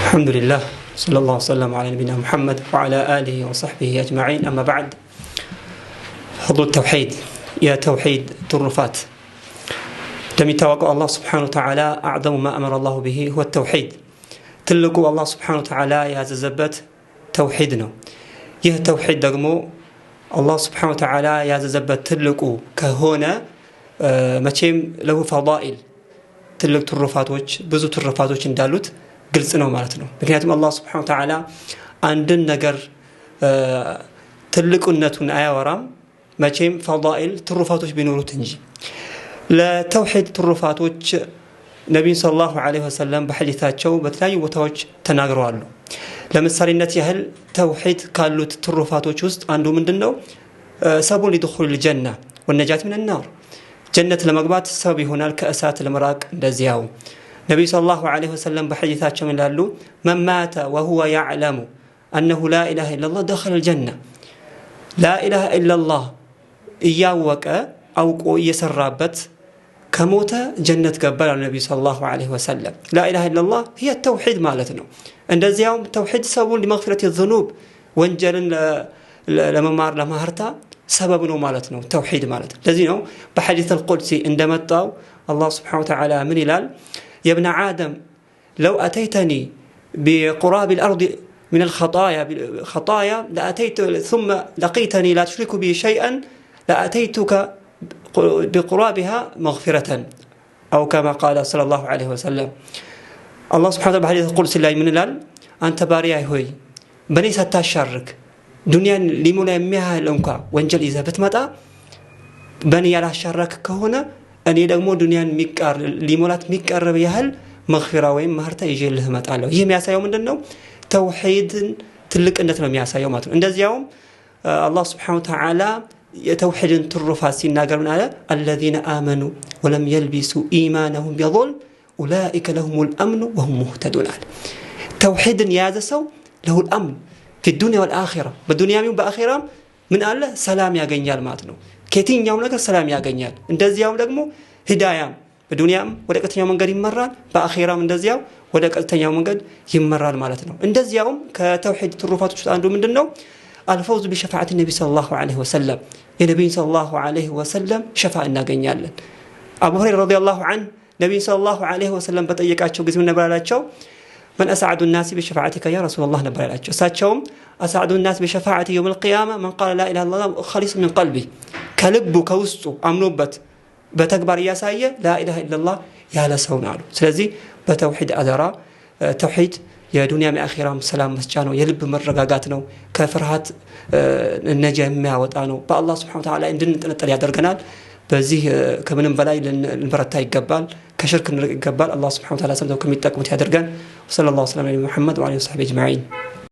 الحمد لله صلى الله وسلم على نبينا محمد وعلى آله وصحبه أجمعين. أما بعد، فضل التوحيد يا توحيد ترفات لم يتوقع الله سبحانه وتعالى أعظم ما أمر الله به هو التوحيد. تلقوا الله سبحانه وتعالى يا زبت توحيدنا يه توحيد دقمو الله سبحانه وتعالى يا زبت تلقوا كهونا ماشيم له فضائل تلق ترفاتوች ብዙ ትርፋቶች እንዳሉት ግልጽ ነው ማለት ነው። ምክንያቱም አላህ Subhanahu Wa Ta'ala አንድን ነገር ትልቁነቱን አያወራም መቼም ፈዳኢል ትርፋቶች ቢኖሩት እንጂ። ለተውሂድ ትርፋቶች ነብዩ ሰለላሁ ዐለይሂ ወሰለም በሐዲታቸው በተለያዩ ቦታዎች ተናግረዋል። ለምሳሌነት ያህል ተውሂድ ካሉት ትርፋቶች ውስጥ አንዱ ምንድነው? ሰቡል ሊድኹል ጀና ወነጃት ሚን النار ጀነት ለመግባት ሰበብ ይሆናል ከእሳት ለመራቅ እንደዚያው። ነብዩ ሰለላሁ ዐለይሂ ወሰለም በሐዲታቸው ይላሉ من مات وهو يعلم انه لا اله الا الله دخل الجنه لا اله الا الله እያወቀ አውቆ እየሰራበት ከሞተ ጀነት ገባ አለ ነብዩ ሰለላሁ ዐለይሂ ወሰለም። لا اله الا الله هي التوحيد ማለት ነው። እንደዚያው ተውሂድ ሰቡል لمغفرة الذنوب ወንጀልን ለመማር ለማህርታ سبب ነው ማለት ነው ተውሂድ ማለት። ለዚህ ነው በሐዲስ القدسي እንደመጣው አላህ Subhanahu Wa Ta'ala ምን ይላል? يا ابن آدم لو أتيتني بقراب الأرض من الخطايا لأتيت ثم لقيتني لا تشرك بي شيئا لأتيتك بقرابها مغفرة أو كما قال صلى الله عليه وسلم. الله سبحانه وتعالى بحديث القدسي لا من الآن أنت باريا هوي بني ستاشرك دنيا لمولا يميها الأنكا وانجل إذا بتمتع بني على شرك كهنا أني دقمو دنيا ميكار لمولات ميكار بيهل مغفرة وين مهرتا يجي له متعلق هي مياسا يوم عندنا توحيد تلك أنتنا مياسا يوم عندنا عند يوم الله سبحانه وتعالى توحيد ترفع سينا قال على الذين آمنوا ولم يلبسوا إيمانهم بظلم أولئك لهم الأمن وهم مهتدون. توحيد يازسو له الأمن في الدنيا والآخرة بالدنيا وبآخرة من الله سلام يا جنيال ماتنو كتين يوم لك سلام يا جنيال اندزياو دغمو هدايا بالدنيا ودقتኛው መንገድ ይመራል በአኺራም እንደዚያው ወደቀጥተኛው መንገድ ይመራል ማለት ነው። እንደዚያውም ከተውሂድ ትሩፋቶች ውስጥ አንዱ ምንድነው? الفوز بشفاعة النبي صلى الله عليه وسلم የነብዩ صلى الله عليه وسلم شفاعة እናገኛለን። አቡ ሁረይራ ረዲየላሁ ዐንሁ ነብዩ صلى الله عليه وسلم በጠየቃቸው ጊዜ ነበር አላቸው من أسعد الناس بشفاعتك يا رسول الله نبر عليه ساتشوم أسعد الناس بشفاعتي يوم القيامة من قال لا إله إلا الله خالص من قلبي كلب كوسو أمنوبت بتكبر يا ساية لا إله إلا الله يا لسون علو سلزي بتوحيد أدرا توحيد يا دنيا من آخرام سلام مسجانو يلب مرقاقاتنا كفرهات النجاة ما وطانو بالله سبحانه وتعالى إن دين نتنطل يا درقنال بزيه كمن بلاي للبرتا يقبال كشرك يقبال الله سبحانه وتعالى سلمكم يتقمت يا درقان وصلى الله وسلم على محمد وعلى اله وصحبه اجمعين.